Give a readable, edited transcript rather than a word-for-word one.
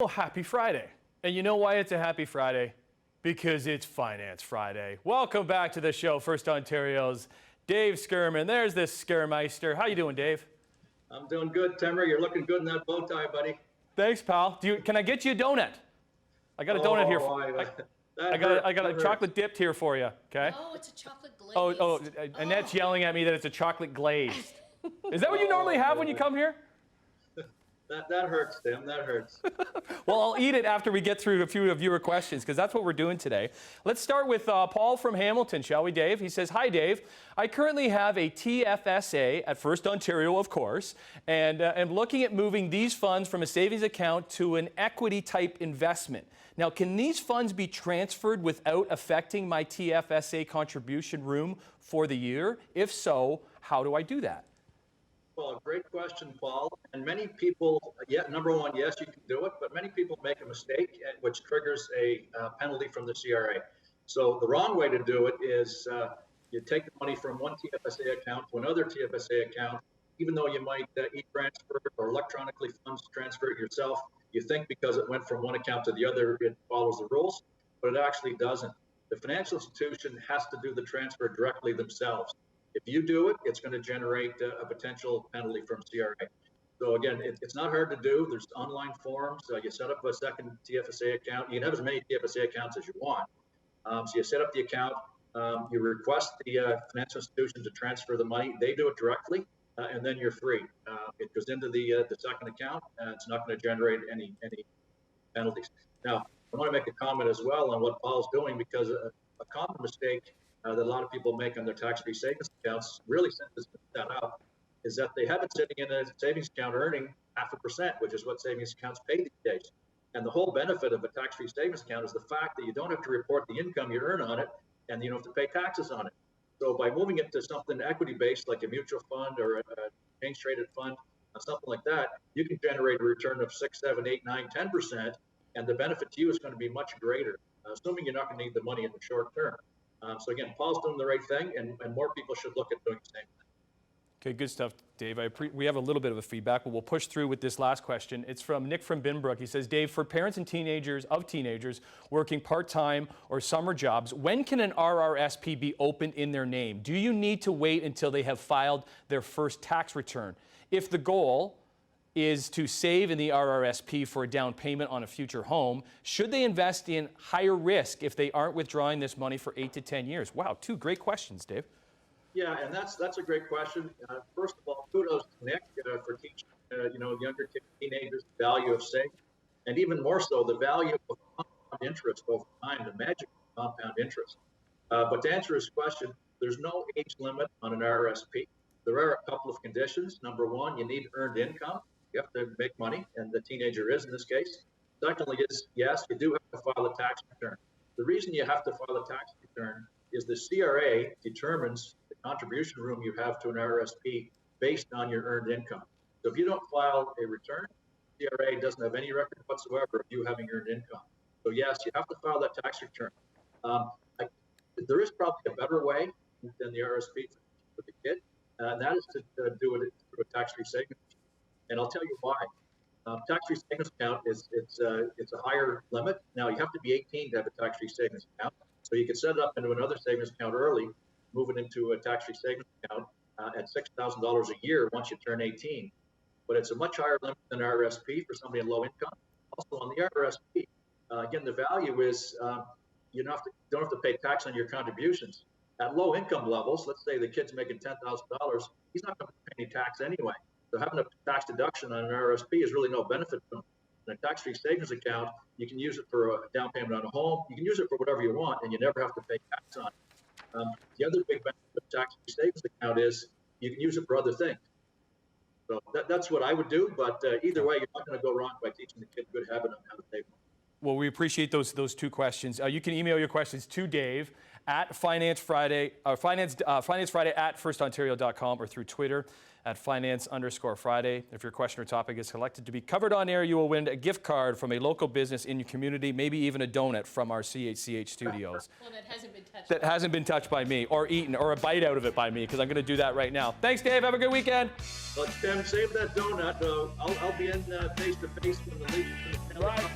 Oh, happy Friday. And you know why it's a happy Friday? Because it's Finance Friday. Welcome back to the show, First Ontario's Dave Schurman. There's this Scaremeister. How you doing, Dave? I'm doing good, Timmer. You're looking good in that bow tie, buddy. Thanks, pal. Can I get you a donut? I got a donut here. I got a chocolate dipped here for you, okay? No, it's a chocolate glazed. Annette's yelling at me that it's a chocolate glazed. Is that what you normally have when you come here? That hurts, Tim. That hurts. Well, I'll eat it after we get through a few of viewer questions, because that's what we're doing today. Let's start with Paul from Hamilton, shall we, Dave? He says, "Hi, Dave. I currently have a TFSA at First Ontario, of course, and am looking at moving these funds from a savings account to an equity-type investment. Now, can these funds be transferred without affecting my TFSA contribution room for the year? If so, how do I do that?" Well, great question, Paul. And many people, number one, yes, you can do it, but many people make a mistake, which triggers a penalty from the CRA. So the wrong way to do it is you take the money from one TFSA account to another TFSA account, even though you might e-transfer or electronically funds transfer it yourself. You think because it went from one account to the other, it follows the rules, but it actually doesn't. The financial institution has to do the transfer directly themselves. If you do it, it's going to generate a potential penalty from CRA. So again, it's not hard to do. There's online forms. You set up a second TFSA account. You can have as many TFSA accounts as you want. So you set up the account. You request the financial institution to transfer the money. They do it directly, and then you're free. It goes into the second account, and it's not going to generate any penalties. Now, I want to make a comment as well on what Paul's doing, because a common mistake that a lot of people make on their tax-free savings accounts, really since it's been set up, is that they have it sitting in a savings account earning 0.5%, which is what savings accounts pay these days. And the whole benefit of a tax-free savings account is the fact that you don't have to report the income you earn on it, and you don't have to pay taxes on it. So by moving it to something equity-based, like a mutual fund or a exchange-traded fund, something like that, you can generate a return of 6, 7, 8, 9, 10%, and the benefit to you is going to be much greater, assuming you're not going to need the money in the short term. So again, Paul's doing the right thing, and more people should look at doing the same thing. Okay, good stuff, Dave. We have a little bit of a feedback, but we'll push through with this last question. It's from Nick from Binbrook. He says, "Dave, for parents and teenagers working part-time or summer jobs, when can an RRSP be opened in their name? Do you need to wait until they have filed their first tax return? If the goal is to save in the RRSP for a down payment on a future home, should they invest in higher risk if they aren't withdrawing this money for 8 to 10 years? Wow, two great questions, Dave. Yeah, and that's a great question. First of all, kudos to Nick for teaching younger teenagers the value of saving, and even more so the value of compound interest over time, the magic of compound interest. But to answer his question, there's no age limit on an RRSP. There are a couple of conditions. Number one, you need earned income. You have to make money, and the teenager is in this case. Secondly is, yes, you do have to file a tax return. The reason you have to file a tax return is the CRA determines the contribution room you have to an RRSP based on your earned income. So if you don't file a return, CRA doesn't have any record whatsoever of you having earned income. So yes, you have to file that tax return. There is probably a better way than the RRSP for the kid, and that is to do it through a tax-free savings. And I'll tell you why. Tax-free savings account it's a higher limit. Now you have to be 18 to have a tax-free savings account. So you can set it up into another savings account early, move it into a tax-free savings account at $6,000 a year once you turn 18. But it's a much higher limit than RRSP for somebody in low income. Also on the RRSP, again, the value is you don't have to pay tax on your contributions. At low income levels, let's say the kid's making $10,000, he's not going to pay any tax anyway. So having a tax deduction on an RRSP is really no benefit to them. In a tax-free savings account, you can use it for a down payment on a home. You can use it for whatever you want, and you never have to pay tax on it. The other big benefit of tax-free savings account is you can use it for other things. So that's what I would do, but either way, you're not going to go wrong by teaching the kid a good habit on how to save money. Well, we appreciate those two questions. You can email your questions to Dave at Finance Friday, Finance Friday at FirstOntario.com, or through Twitter at Finance_Friday. If your question or topic is selected to be covered on air, you will win a gift card from a local business in your community, maybe even a donut from our CHCH studios. Well, that hasn't been touched. That hasn't been touched by me, or eaten, or a bite out of it by me, because I'm going to do that right now. Thanks, Dave. Have a good weekend. Tim, save that donut. I'll be in face to face when the league. Right.